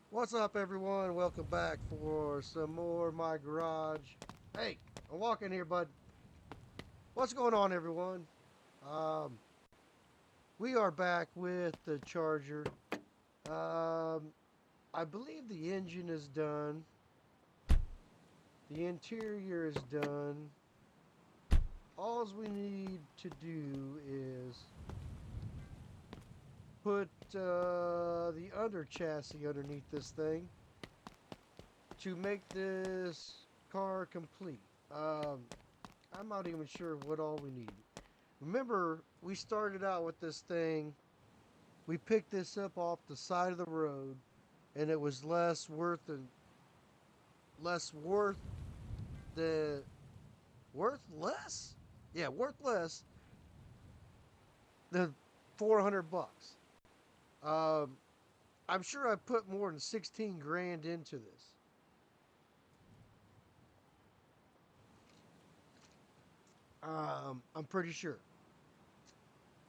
What's up, everyone? Welcome back for some more My Garage. Hey, I'm walking here, bud. What's going on, everyone? Um, we are back with the Charger. I believe the engine is done. The interior is done. All we need to do is put the under chassis underneath this thing to make this car complete. Um, I'm not even sure what all we need. Remember, we started out with this thing. We picked this up off the side of the road, and it was less worth the worth less. Yeah, worth less than $400. Um, I'm sure I put more than 16 grand into this. I'm pretty sure.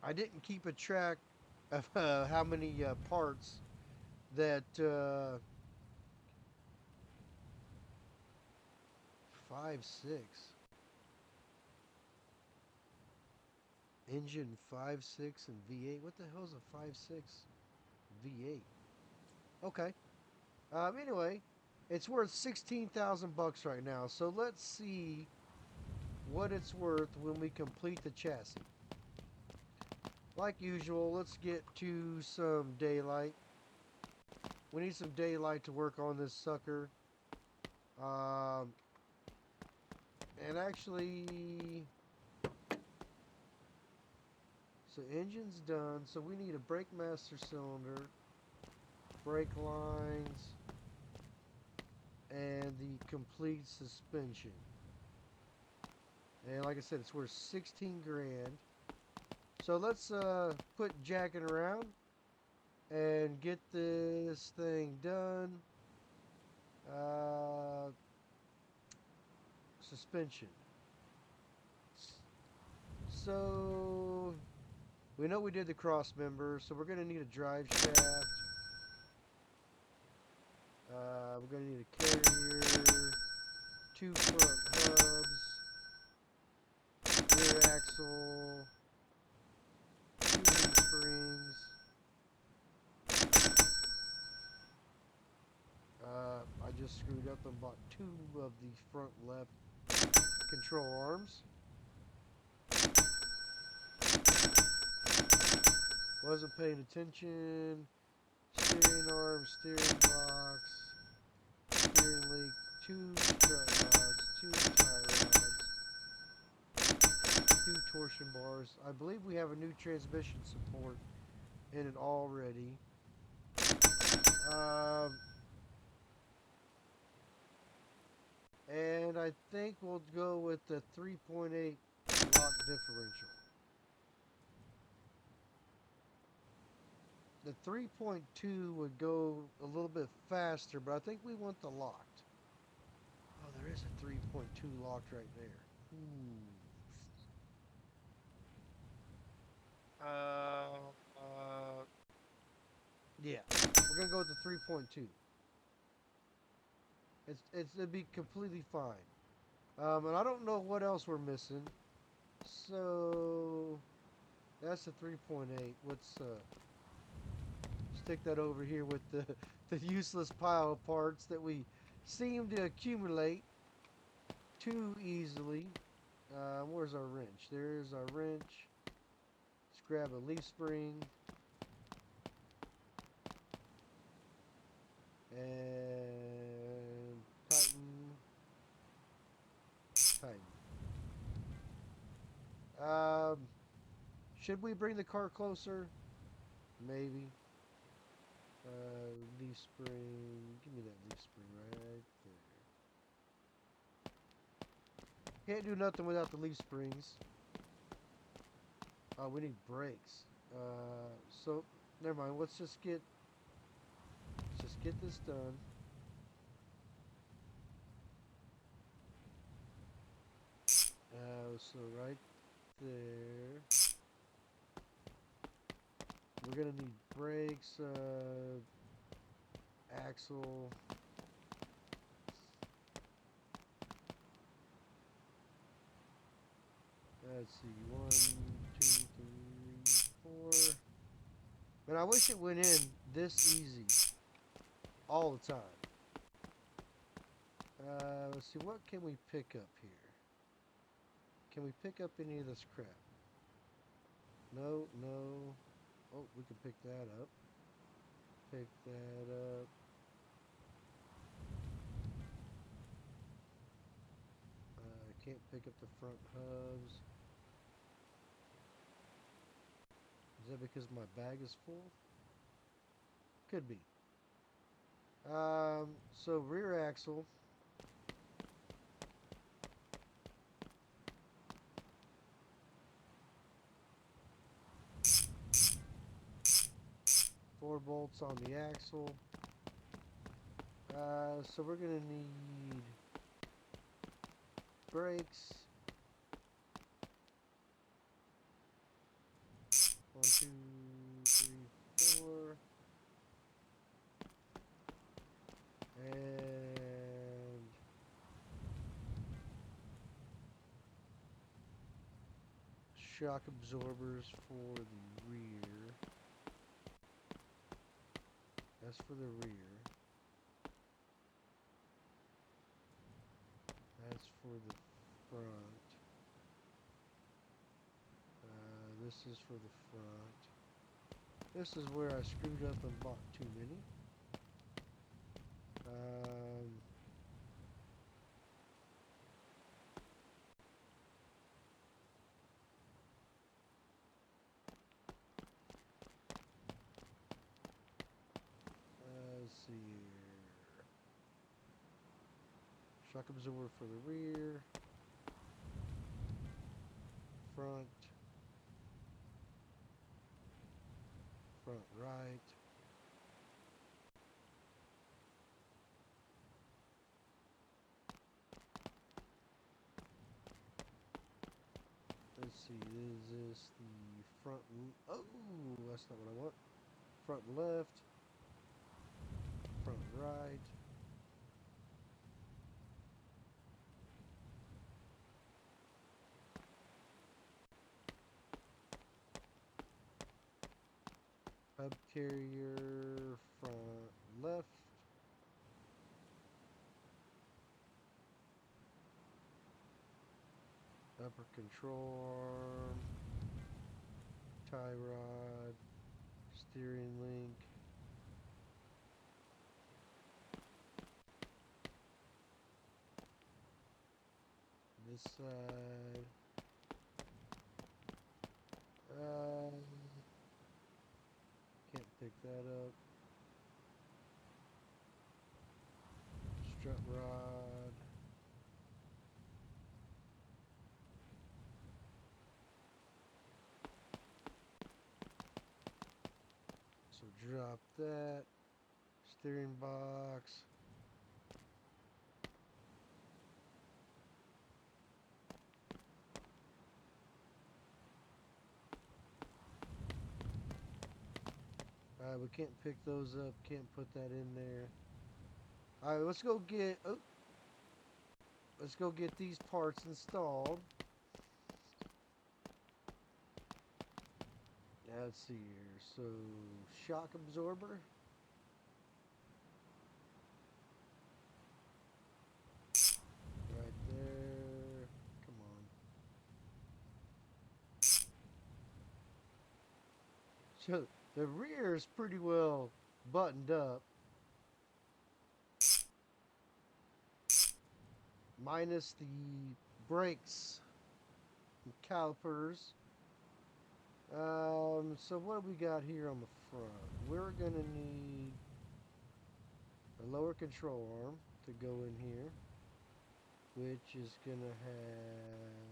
I didn't keep a track of how many parts that 5.6 engine 5.6 and V8. What the hell is a 5.6 V8? Okay. Anyway, it's worth 16,000 bucks right now. So let's see what it's worth when we complete the chassis. Like usual, let's get to some daylight. We need some daylight to work on this sucker. Um, and actually, so engine's done. So we need a brake master cylinder, brake lines, and the complete suspension. And like I said, it's worth 16 grand. So let's quit jacking around and get this thing done. Uh, suspension. So we know we did the cross member, so we're going to need a drive shaft. We're going to need a carrier, two front hubs, rear axle, two leaf springs. I just screwed up and bought two of the front left control arms. Wasn't paying attention. Steering arm, steering box, steering leak, two strut rods, two tie rods, two torsion bars. I believe we have a new transmission support in it already. Um, and I think we'll go with the 3.8 lock differential. The 3.2 would go a little bit faster, but I think we want the locked. Oh, there is a 3.2 locked right there. Ooh. Uh, yeah, we're gonna go with the 3.2. It'd be completely fine. And I don't know what else we're missing. So that's the 3.8. Let's stick that over here with the the useless pile of parts that we seem to accumulate too easily. Where's our wrench? There's our wrench. Let's grab a leaf spring and tighten, tighten. Um, should we bring the car closer? Maybe. Leaf spring. Give me that leaf spring right there. Can't do nothing without the leaf springs. We need brakes. So never mind. Let's just get this done. So right there, we're gonna need brakes. axle. Let's see, 1, 2, 3, 4. Man, I wish it went in this easy all the time. Let's see, what can we pick up here? Can we pick up any of this crap? No, no. Oh, we can pick that up. Pick that up. Can't pick up the front hubs. Is that because my bag is full? Could be. So rear axle. Four bolts on the axle. So we're gonna need brakes. 1, 2, 3, 4. And shock absorbers for the rear. That's for the rear. That's for the front. This is for the front. This is where I screwed up and bought too many. Let's see here. Shock absorber for the rear. Front. Front right. Let's see, is this the front? Oh, that's not what I want. Front left. Front right. Hub carrier, front left. Upper control arm. Tie rod. Steering link. This side. Can't pick that up. Strut rod. So drop that. Steering box. Alright, we can't pick those up. Can't put that in there. Alright, let's go get... Oh, let's go get these parts installed. Let's see here. So, shock absorber. Right there. Come on. So, the rear is pretty well buttoned up. Minus the brakes and calipers. So what do we got here on the front? We're gonna need a lower control arm to go in here, which is gonna have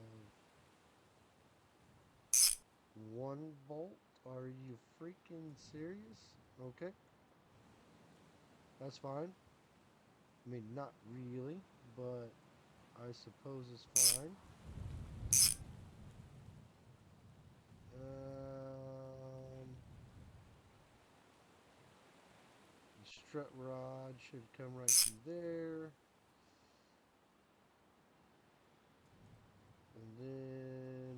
one bolt. Are you freaking serious? Okay, that's fine. I mean, not really, but I suppose it's fine. strut rod should come right through there. And then,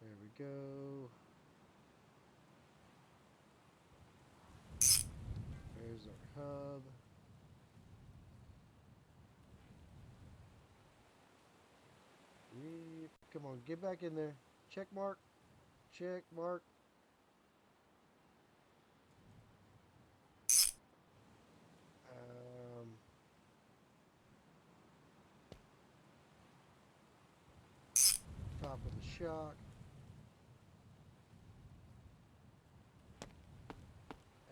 there we go. There's our hub. Come on, get back in there. Check mark. Check mark. Um, Top of the shock.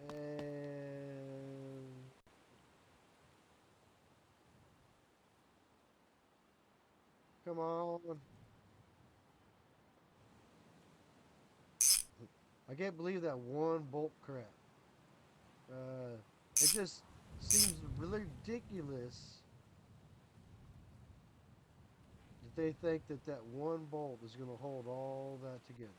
And come on. I can't believe that one bolt crap. It just seems really ridiculous that they think that that one bolt is going to hold all that together.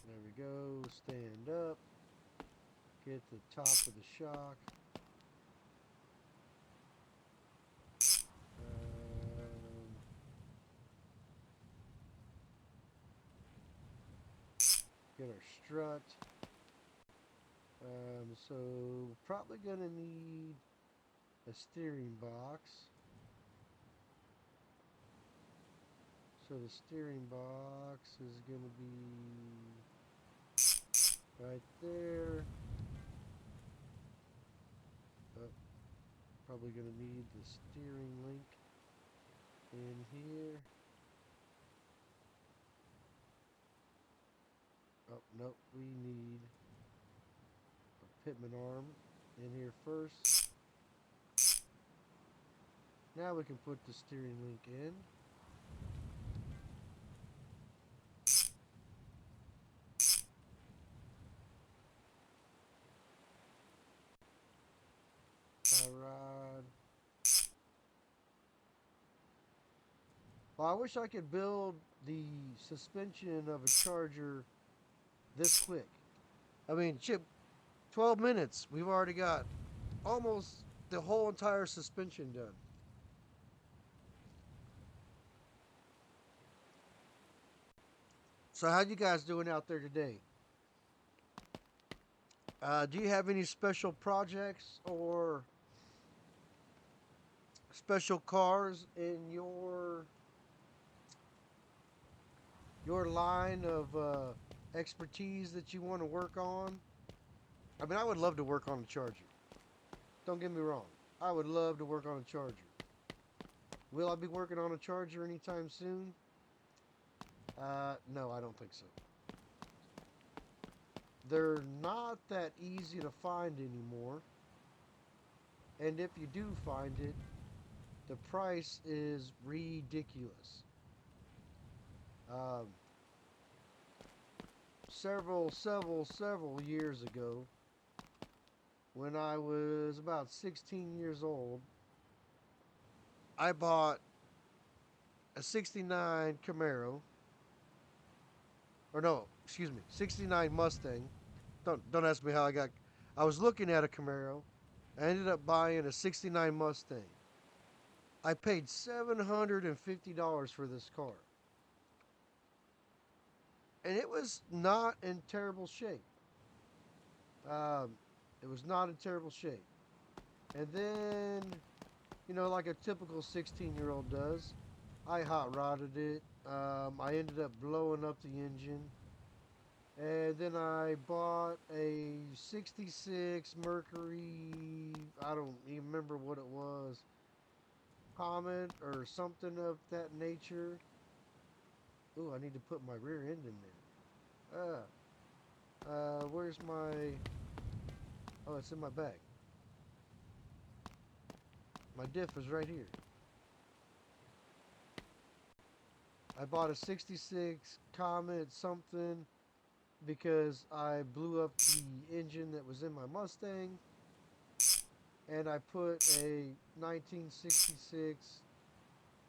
There we go. Stand up. Get the top of the shock. Get our strut. So probably gonna need a steering box. So the steering box is gonna be right there. Oh, probably gonna need the steering link in here. Oh, nope, we need a pitman arm in here first. Now we can put the steering link in. Tie rod. Well, I wish I could build the suspension of a Charger this quick. I mean, Chip, 12 minutes. We've already got almost the whole entire suspension done. So how you guys doing out there today? Do you have any special projects or special cars in your line of expertise that you want to work on? I mean, I would love to work on a Charger. Don't get me wrong. I would love to work on a Charger. Will I be working on a Charger anytime soon? No, I don't think so. They're not that easy to find anymore. And if you do find it, the price is ridiculous. Um, several years ago, when I was about 16 years old, I bought a 69 Camaro. Or no, excuse me, 69 Mustang. Don't ask me how I got. I was looking at a Camaro. I ended up buying a 69 Mustang. I paid $750 for this car. And it was not in terrible shape. Um, it was not in terrible shape. And then, like a typical 16-year-old does, I hot rodded it. I ended up blowing up the engine. And then I bought a 66 Mercury, I don't even remember what it was, Comet or something of that nature. Ooh, I need to put my rear end in there. Where's my... Oh, it's in my bag. My diff is right here. I bought a 66 Comet something because I blew up the engine that was in my Mustang. And I put a 1966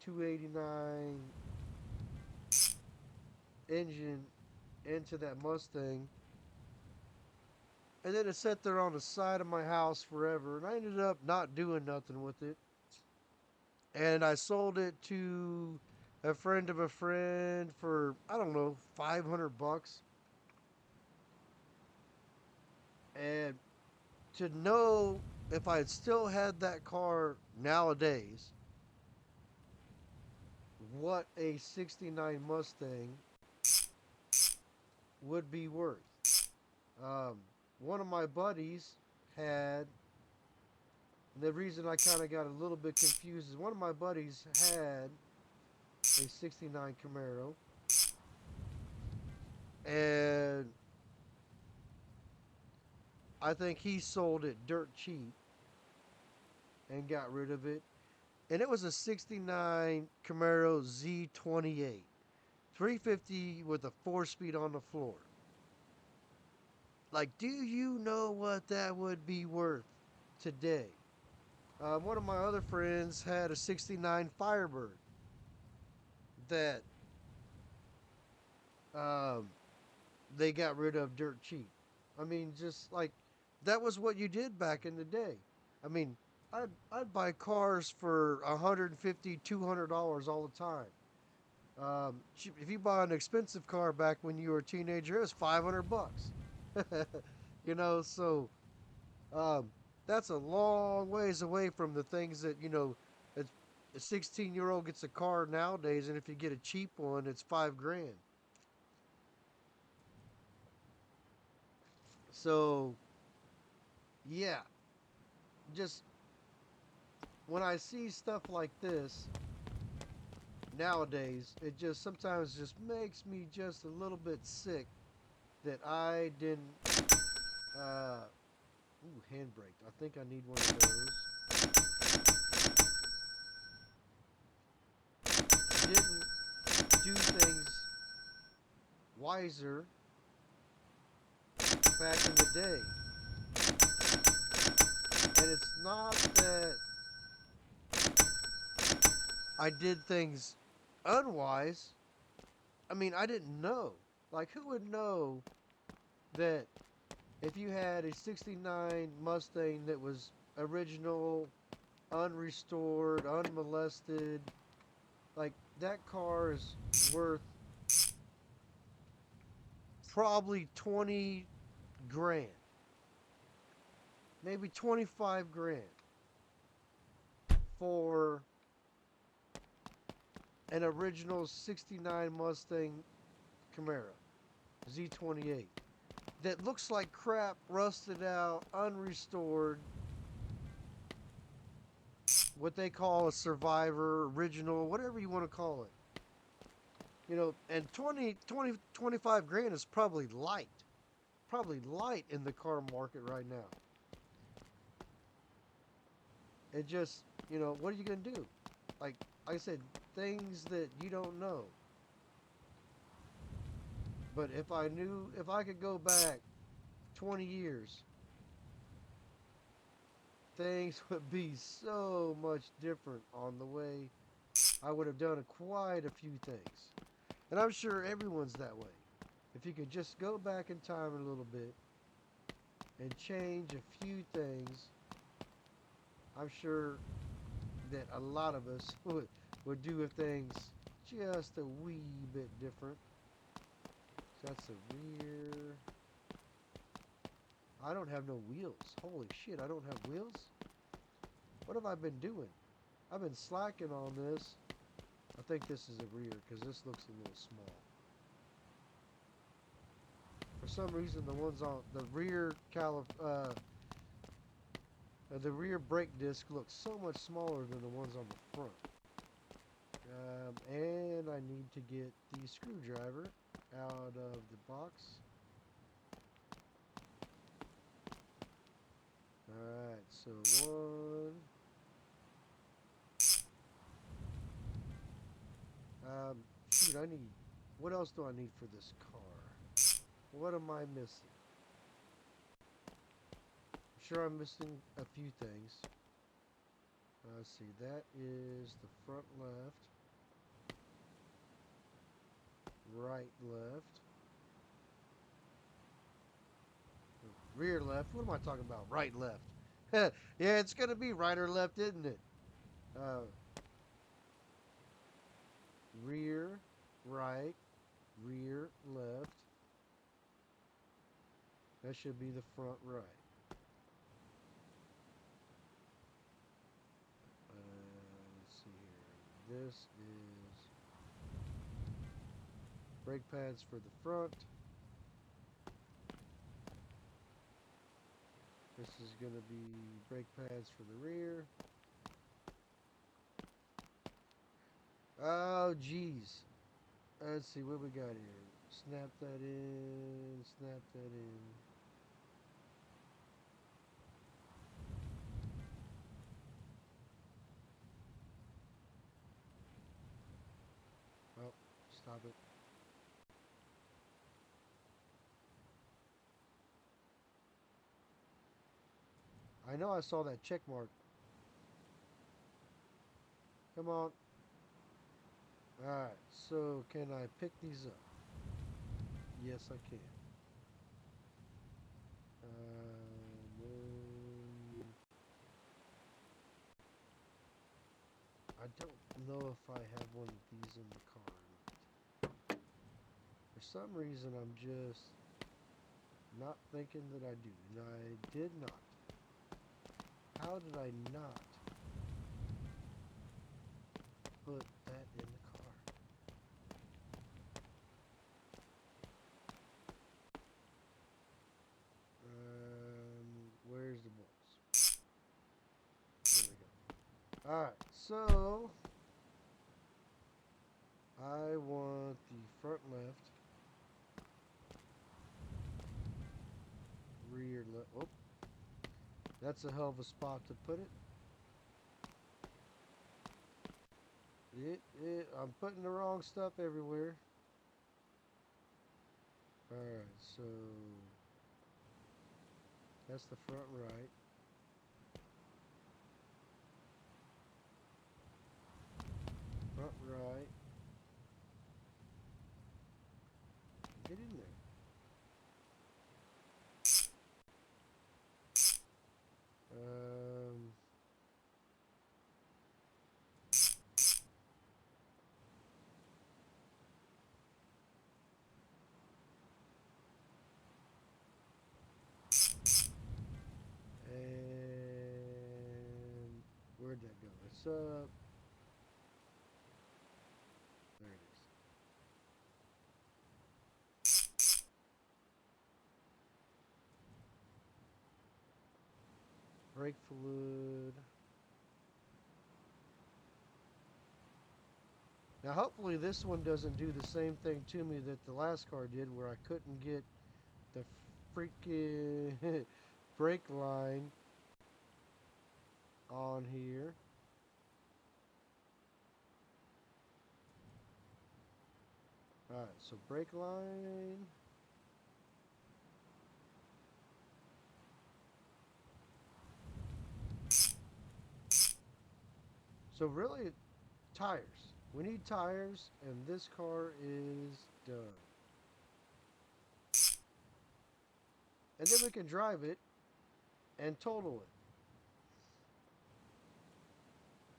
289 engine into that Mustang. And then it sat there on the side of my house forever. And I ended up not doing nothing with it. And I sold it to a friend of a friend for, I don't know, 500 bucks. And to know if I had still had that car nowadays, what a 69 Mustang would be worth. Um, One of my buddies had, the reason I kind of got a little bit confused is one of my buddies had a 69 Camaro, and I think he sold it dirt cheap and got rid of it. And it was a 69 Camaro Z28, 350 with a 4-speed on the floor. Like, do you know what that would be worth today? One of my other friends had a 69 Firebird that um, they got rid of dirt cheap. I mean, just like that was what you did back in the day. I mean, I'd buy cars for $150, $200 all the time. If you buy an expensive car back when you were a teenager, it was 500 bucks. So um, that's a long ways away from the things that a 16-year-old gets a car nowadays, and if you get a cheap one, it's 5 grand. So yeah, just when I see stuff like this nowadays, it just sometimes just makes me just a little bit sick that I didn't. Handbrake. I think I need one of those. Didn't do things wiser back in the day. And it's not that I did things unwise. I mean, I didn't know. Like, who would know that if you had a 69 Mustang that was original, unrestored, unmolested, like, that car is worth probably 20 grand, maybe 25 grand for an original 69 Mustang Camaro Z28 that looks like crap, rusted out, unrestored, what they call a survivor, original, whatever you want to call it. And 25 grand is probably light. Probably light in the car market right now. It just, what are you going to do? Like I said, things that you don't know. But if I could go back 20 years, things would be so much different on the way I would have done quite a few things. And I'm sure everyone's that way. If you could just go back in time a little bit and change a few things, I'm sure that a lot of us would do things just a wee bit different. So that's the rear. I don't have no wheels. Holy shit, I don't have wheels? What have I been doing? I've been slacking on this. I think this is a rear because this looks a little small. For some reason, the ones on the rear brake disc looks so much smaller than the ones on the front. And I need to get the screwdriver out of the box. Alright, so one. Shoot, what else do I need for this car? What am I missing? I'm sure I'm missing a few things. Let's see, that is the front left. right, left. Rear, left. What am I talking about? Right, left. Yeah, it's going to be right or left, isn't it? Uh, rear, right, rear, left. That should be the front right. Let's see here. This is brake pads for the front. This is going to be brake pads for the rear. Oh, geez. Let's see what we got here. Snap that in. Snap that in. Oh, stop it. I know I saw that check mark. Come on. Alright, so can I pick these up? Yes, I can. I don't know if I have one of these in the car or not. For some reason, I'm just not thinking that I do. And I did not. How did I not put that in the car? Where's the bolts? There we go. Alright, so I want the front left, rear left. Oh, that's a hell of a spot to put it. I'm putting the wrong stuff everywhere. Alright, so that's the front right. Front right. Get in there. Um, and where'd that go? It's up. There it is. Brake fluid. Now, hopefully, this one doesn't do the same thing to me that the last car did, where I couldn't get the freaking brake line on here. Alright, so brake line. So really, tires. We need tires, and this car is done. And then we can drive it and total it.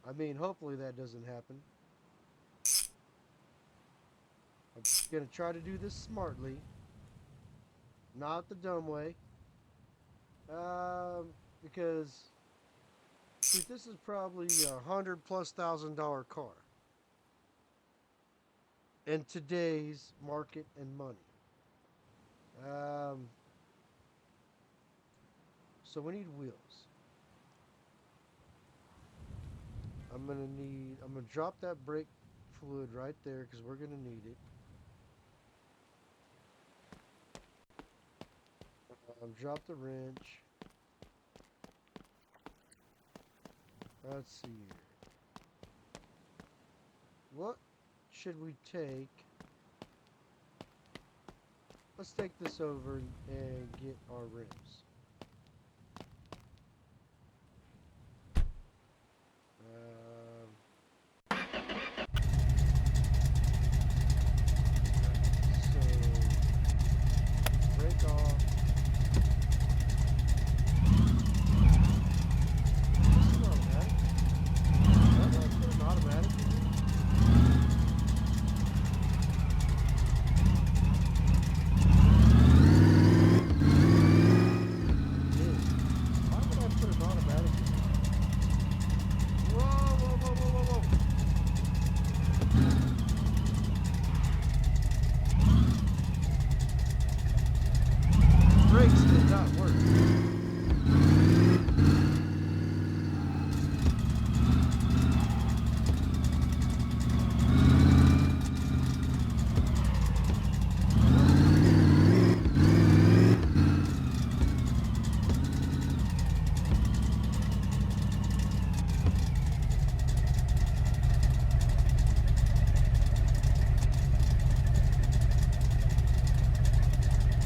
I mean, hopefully that doesn't happen. I'm going to try to do this smartly, not the dumb way. Because see, this is probably $100,000+ car in today's market and money. So we need wheels. I'm gonna drop that brake fluid right there because we're gonna need it. Drop the wrench. Let's see here. What should we take? Let's take this over and get our rims. brakes did not work.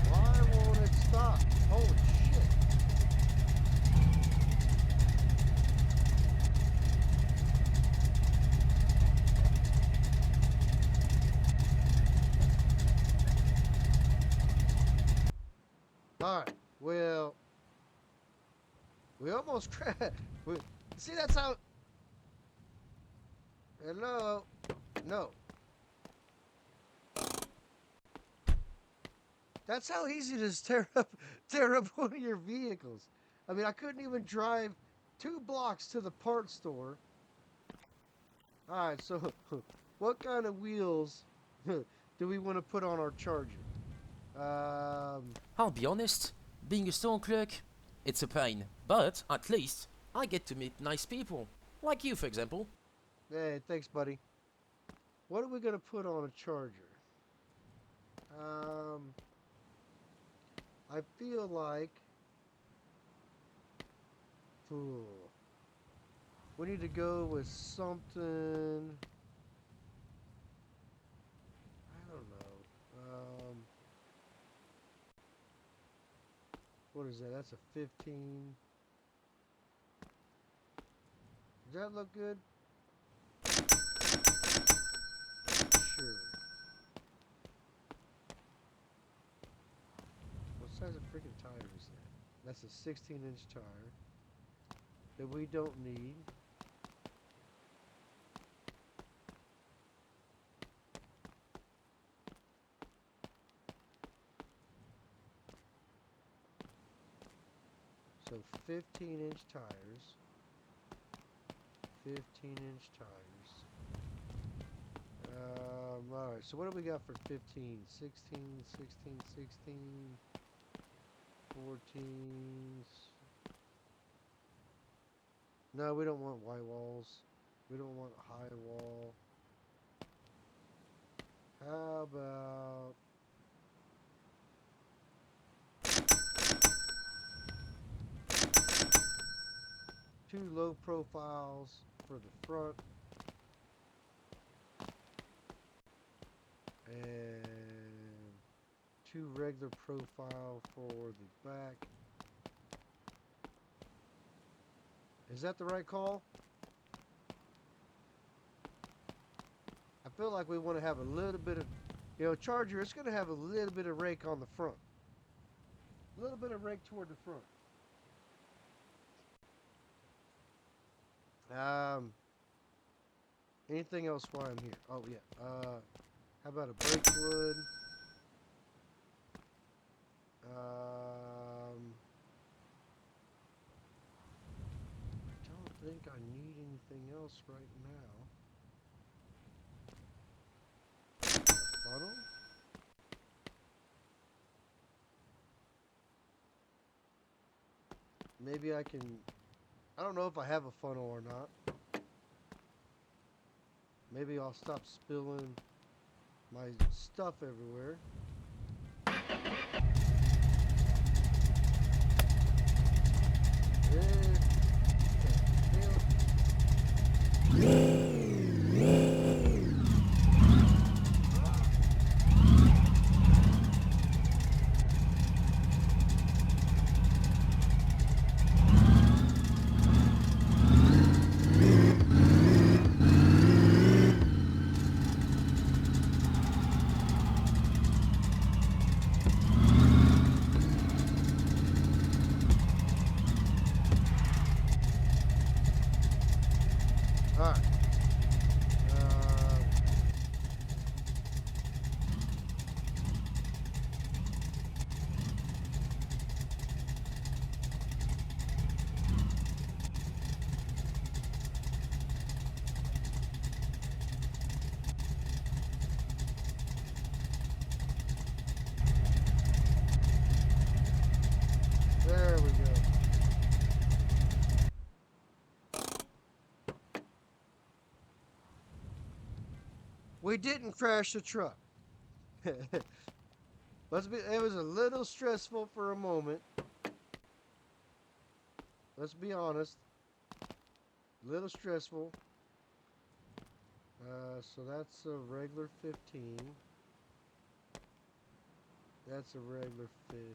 Why won't it stop? Holy shit. Alright, well, we almost crashed. See, that's how. Hello? No. That's how easy it is to tear up one of your vehicles. I mean, I couldn't even drive 2 blocks to the parts store. Alright, so what kind of wheels do we want to put on our Charger? I'll be honest, being a store clerk, it's a pain, but at least I get to meet nice people, like you for example. Hey, thanks, buddy. What are we going to put on a Charger? I feel like we need to go with something. I don't know. What is that? That's a 15. Does that look good? Sure. What size of freaking tire is that? That's a 16-inch tire that we don't need. So 15-inch tires. 15-inch tires. Alright, so what do we got for 15? 16, 16, 16, 14. No, we don't want white walls. We don't want a high wall. How about 2 low profiles for the front and 2 regular profile for the back. Is that the right call? I feel like we want to have a little bit of, Charger, it's going to have a little bit of rake on the front. A little bit of rake toward the front. Anything else while I'm here? Oh, yeah. How about a brake fluid? I don't think I need anything else right now. A funnel? Maybe I can... I don't know if I have a funnel or not. Maybe I'll stop spilling my stuff everywhere. We didn't crash the truck. It was a little stressful for a moment. Let's be honest. A little stressful. So that's a regular 15. That's a regular 15.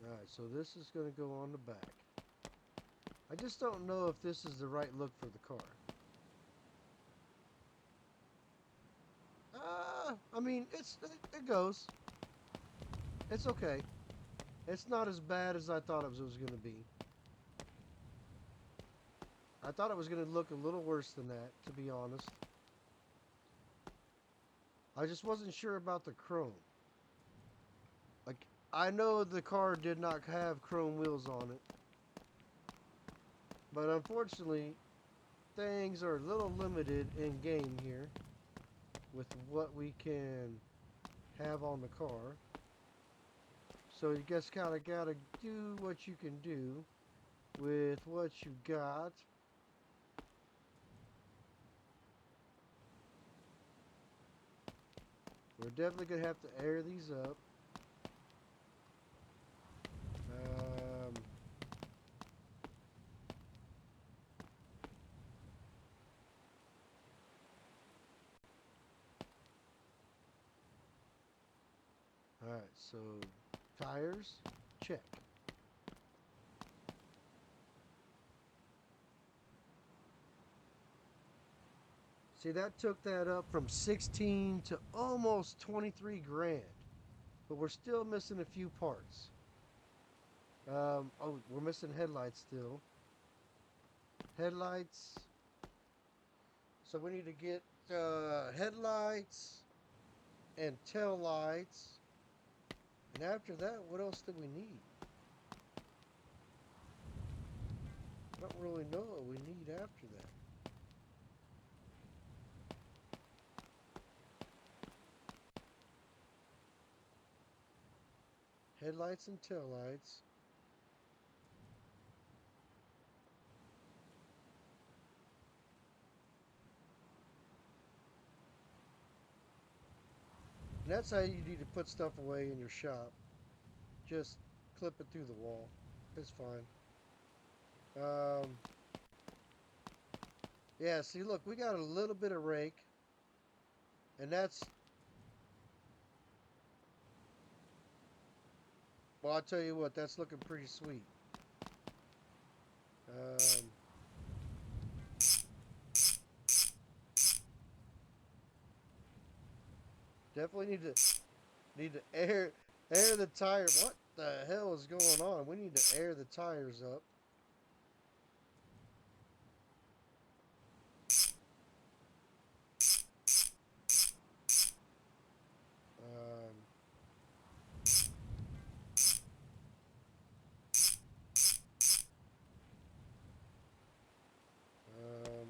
Alright, so this is going to go on the back. I just don't know if this is the right look for the car. I mean, it goes. It's okay. It's not as bad as I thought it was going to be. I thought it was going to look a little worse than that, to be honest. I just wasn't sure about the chrome. Like, I know the car did not have chrome wheels on it. But unfortunately, things are a little limited in game here with what we can have on the car. So you just kind of got to do what you can do with what you got. We're definitely going to have to air these up. Um, Alright, so tires, check. See, that took that up from 16 to almost 23 grand. But we're still missing a few parts. Oh, we're missing headlights still. Headlights. So we need to get headlights and tail lights. And after that, what else do we need? I don't really know what we need after that. Headlights and tail lights. And that's how you need to put stuff away in your shop. Just clip it through the wall. It's fine. Yeah, see, look, we got a little bit of rake. And that's... Well, I'll tell you what, that's looking pretty sweet. Definitely need to air the tire. What the hell is going on? We need to air the tires up. Um,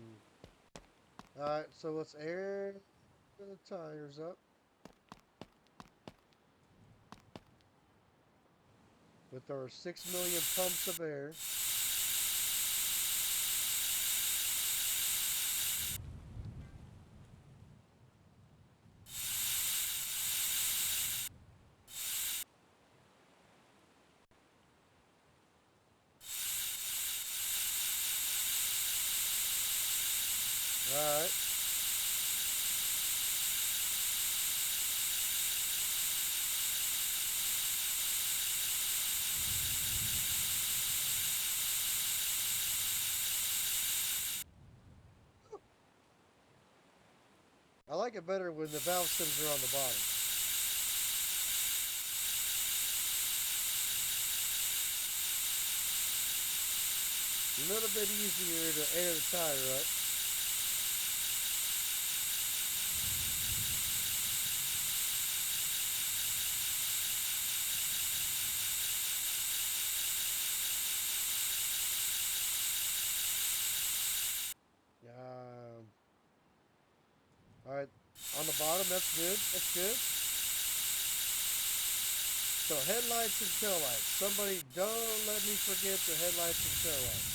Alright, so let's air the tires up with our 6 million pumps of air. Alright. I like it better when the valve stems are on the bottom. A little bit easier to air the tire up. Alright, on the bottom, that's good. That's good. So headlights and taillights. Somebody don't let me forget the headlights and taillights.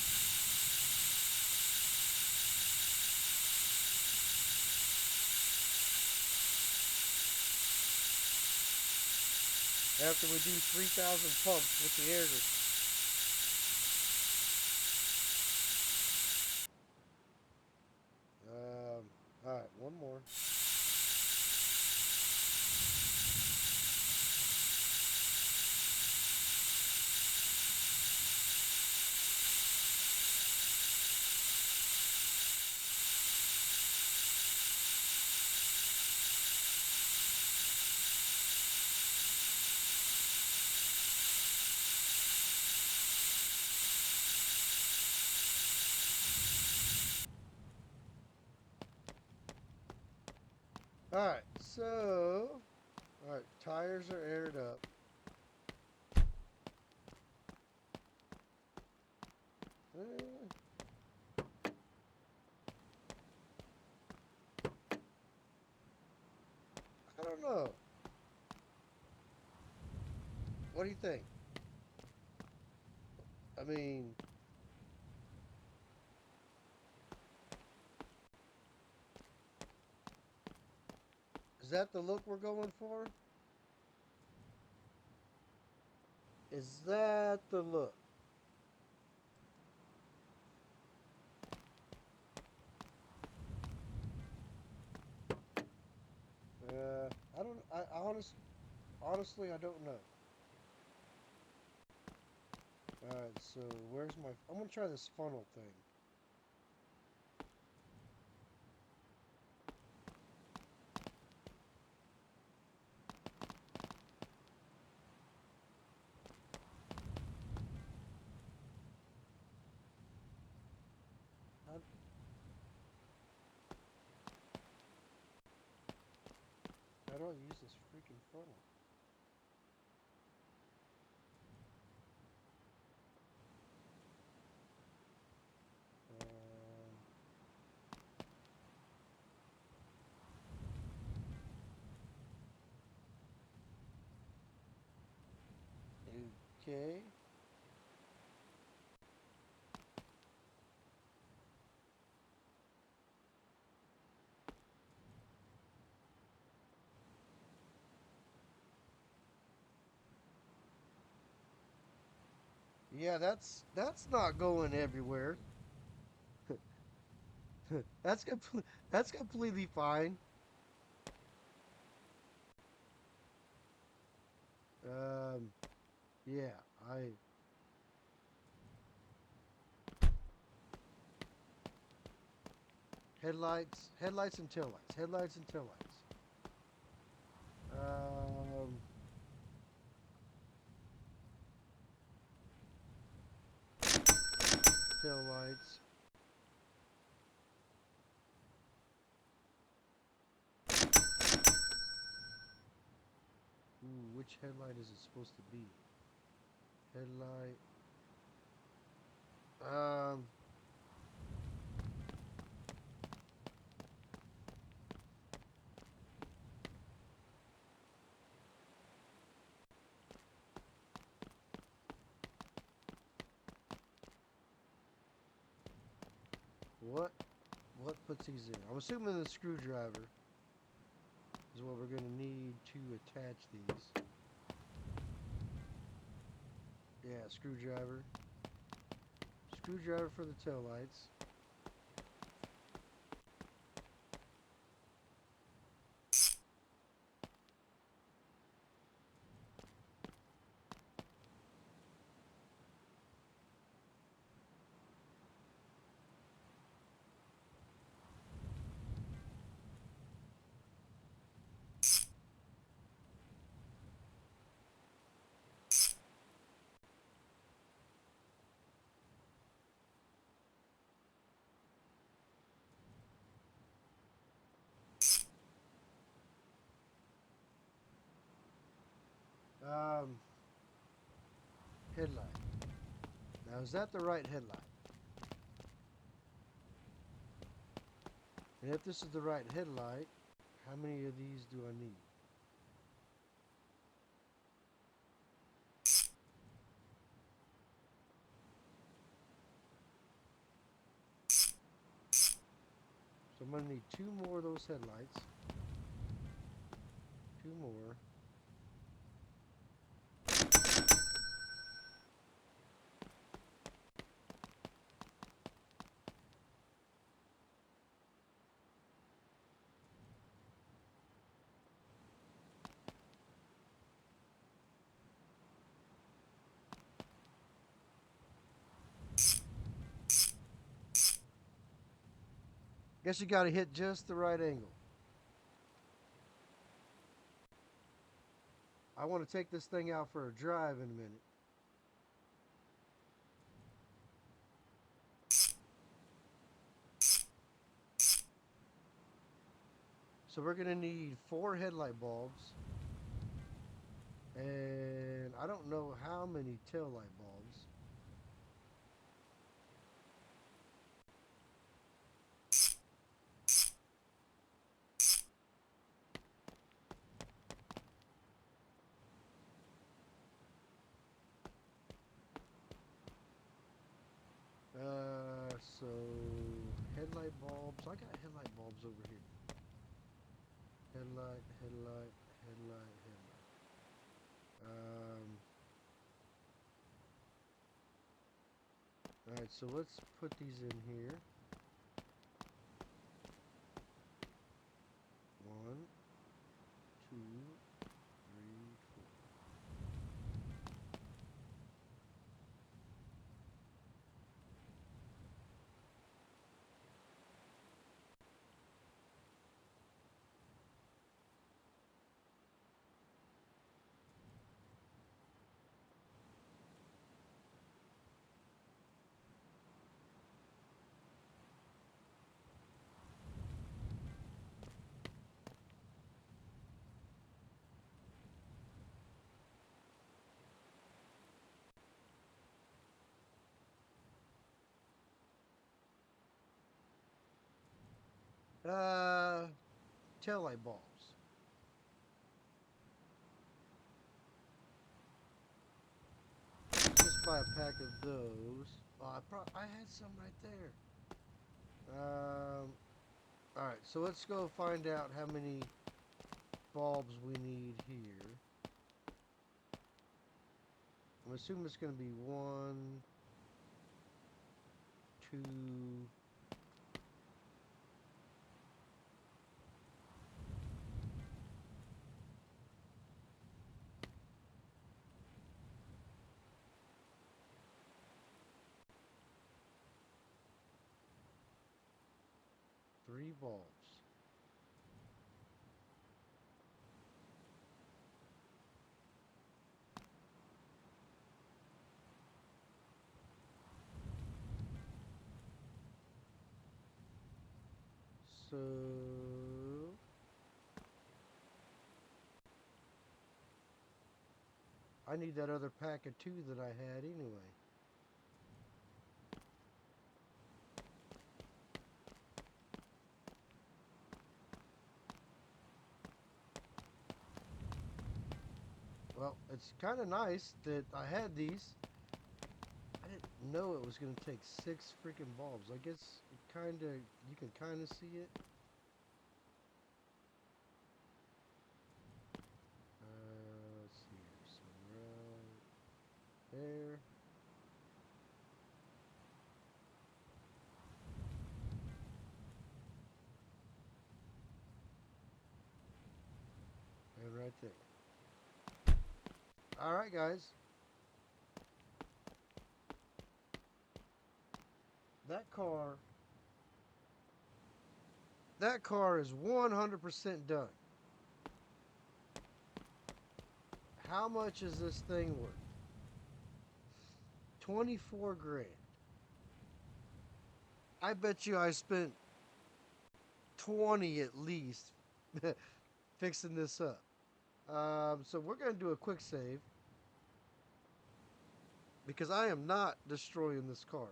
After we do 3,000 pumps with the air. All right, one more. All right, so all right, tires are aired up. Eh, I don't know. What do you think? I mean, is that the look we're going for? Is that the look? I don't. Honestly, I don't know. All right, so where's my? I'm gonna try this funnel thing. How, how do I use this freaking funnel? Um, okay. Yeah, that's not going everywhere. That's completely fine. Um, yeah, I headlights and taillights, headlights and taillights. Um, taillights. Ooh, which headlight is it supposed to be? Headlight. Um, what what puts these in? I'm assuming the screwdriver is what we're gonna need to attach these. Yeah, screwdriver. Screwdriver for the taillights. Um, headlight. Now is that the right headlight? And if this is the right headlight, how many of these do I need? I'm gonna need 2 more of those headlights. 2 more. Guess you gotta hit just the right angle. I want to take this thing out for a drive in a minute. So we're gonna need 4 headlight bulbs. And I don't know how many tail light bulbs. So headlight bulbs. I got headlight bulbs over here. Headlight, headlight, headlight, headlight. Alright, so let's put these in here. 1, 2, 3, 4. Tail light bulbs. Just buy a pack of those. Oh, I had some right there. Alright, so let's go find out how many bulbs we need here. I'm assuming it's going to be 1, 2, 3 bulbs. So I need that other pack of 2 that I had anyway. Well, it's kind of nice that I had these. I didn't know it was going to take 6 freaking bulbs. I guess it kind of, you can kind of see it. Let's see here. So right there. And right there. Alright, guys. That car is 100% done. How much is this thing worth? 24 grand. I bet you I spent 20 at least fixing this up. So we're going to do a quick save because I am not destroying this car.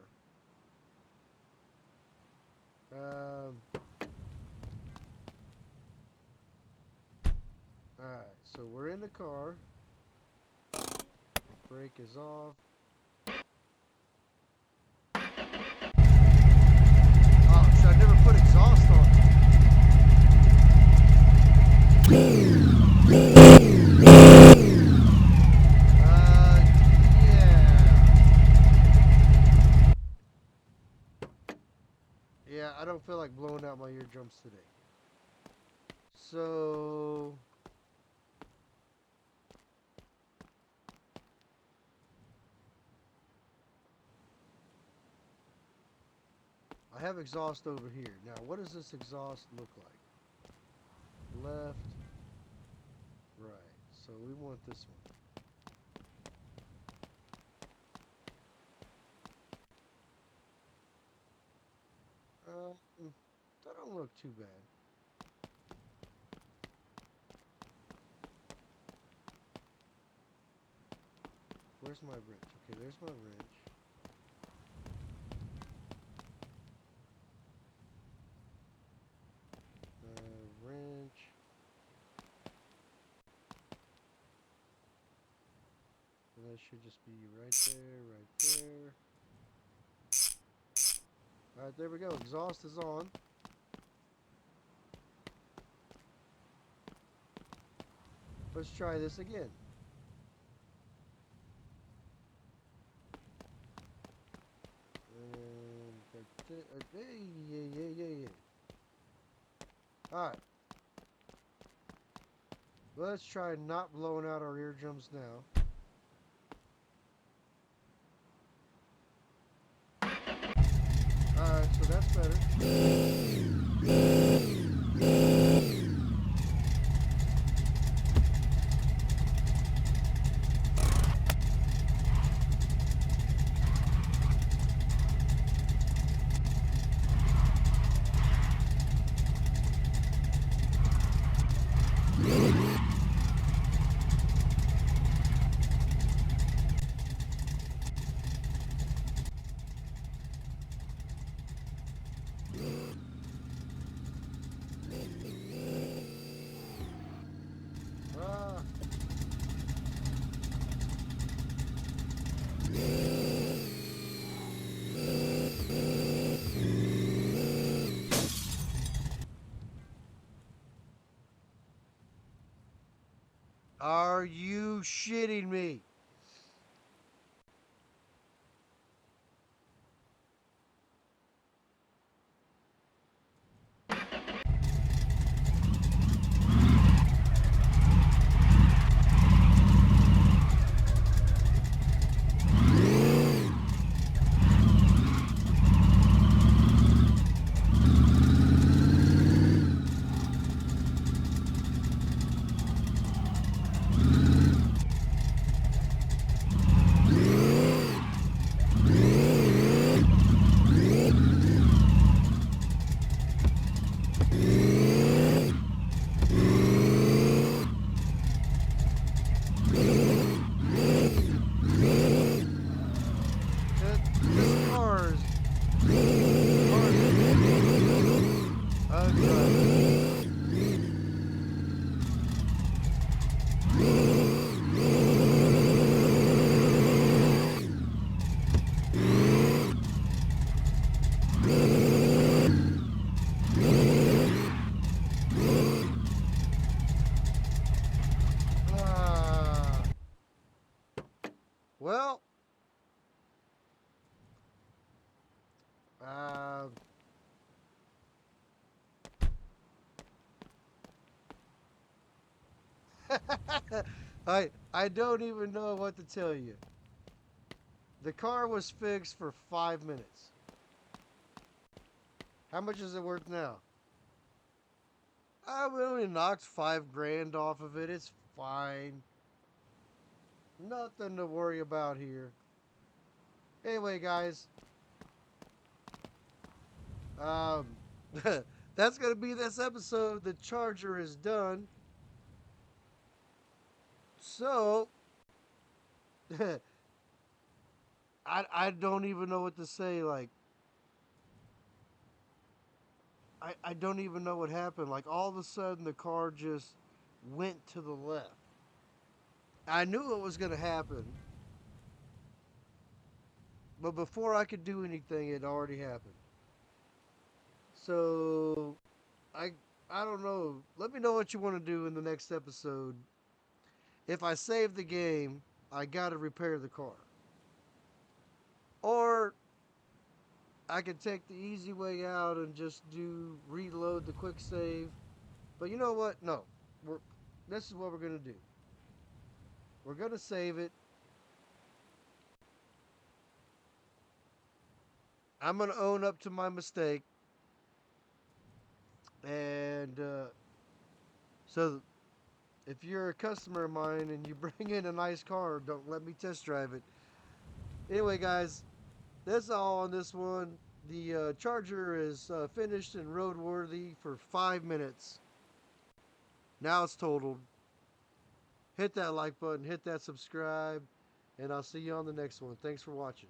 Alright, so we're in the car. Brake is off. Oh, should I never put exhaust on? don't feel like blowing out my eardrums today. So I have exhaust over here. Now, what does this exhaust look like? Left, right. So we want this one. That don't look too bad. Where's my wrench? Okay, there's my wrench. Wrench. And that should just be right there, right there. Alright, there we go. Exhaust is on. Let's try this again. Yeah. Alright. Let's try not blowing out our eardrums now. Alright, so that's better. Ah. Are you shitting me? This car is ugly. Ah. Well, uh, I don't even know what to tell you. The car was fixed for 5 minutes. How much is it worth now? I only knocked 5 grand off of it. It's fine. Nothing to worry about here. Anyway, guys, um, that's gonna be this episode. The charger is done. So, I don't even know what to say. Like, I don't even know what happened. Like, all of a sudden, the car just went to the left. I knew it was gonna happen, but before I could do anything, it already happened. So, I I don't know. Let me know what you want to do in the next episode. If I save the game, I gotta repair the car. Or I could take the easy way out and just do reload the quick save. But you know what? No. We're This is what we're gonna do. We're gonna save it. I'm gonna own up to my mistake. And so if you're a customer of mine and you bring in a nice car, don't let me test drive it. Anyway, guys, that's all on this one. The Charger is finished and roadworthy for 5 minutes. Now it's totaled. Hit that like button, hit that subscribe, and I'll see you on the next one. Thanks for watching.